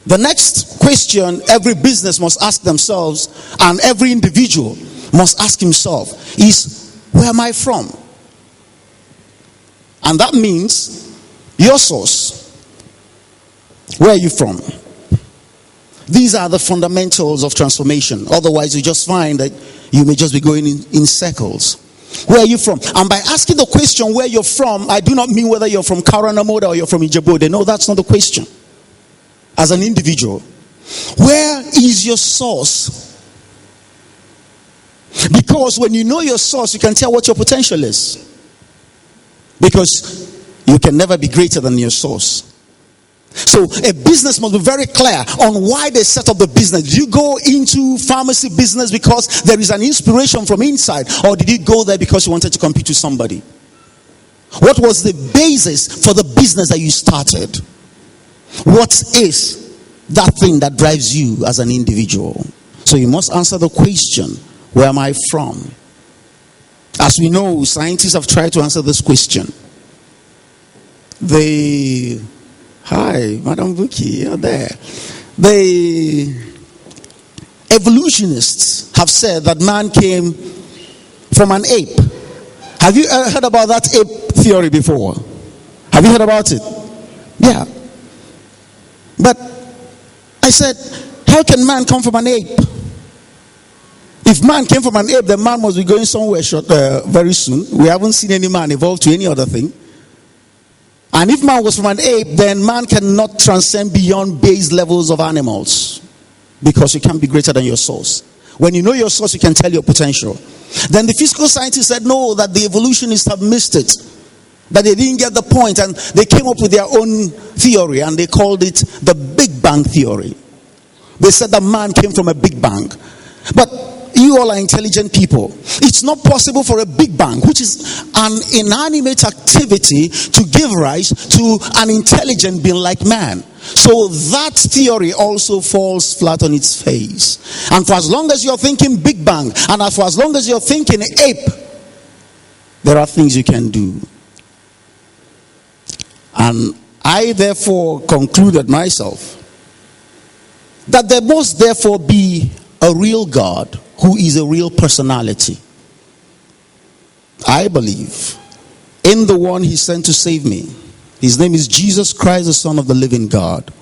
The next question every business must ask themselves, and every individual must ask himself, is, where am I from? And that means your source. Where are you from? These are the fundamentals of transformation. Otherwise, you just find that you may just be going in circles. Where are you from? And by asking the question where you're from, I do not mean whether you're from Karanamoda or you're from Ijebode. No, that's not the question. As an individual, where is your source? Because when you know your source, you can tell what your potential is. Because you can never be greater than your source. So a business must be very clear on why they set up the business. Did you go into pharmacy business because there is an inspiration from inside, or did you go there because you wanted to compete with somebody? What was the basis for the business that you started? What is that thing that drives you as an individual? So you must answer the question, where am I from? As we know, scientists have tried to answer this question. Hi, Madam Buki, you're there. The evolutionists have said that man came from an ape. Have you heard about that ape theory before? Have you heard about it? Yeah. But I said, how can man come from an ape? If man came from an ape, then man must be going somewhere very soon. We haven't seen any man evolve to any other thing. And if man was from an ape, then man cannot transcend beyond base levels of animals, because you can't be greater than your source. When you know your source, you can tell your potential. Then the physical scientists said no, that the evolutionists have missed it, that they didn't get the point, and they came up with their own theory, and they called it the Big Bang theory. They said that man came from a Big Bang. But you all are intelligent people. It's not possible for a Big Bang, which is an inanimate activity, to give rise to an intelligent being like man. So that theory also falls flat on its face. And for as long as you're thinking Big Bang, and for as long as you're thinking ape, there are things you can do. And I therefore concluded myself that there must therefore be a real God who is a real personality. I believe in the one he sent to save me. His name is Jesus Christ, the Son of the living God.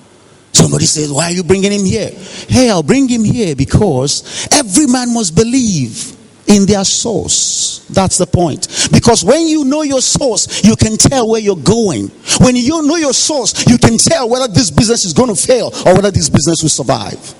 Somebody says, why are you bringing him here? Hey, I'll bring him here because every man must believe in their source. That's the point. Because when you know your source, you can tell where you're going. When you know your source, you can tell whether this business is going to fail or whether this business will survive.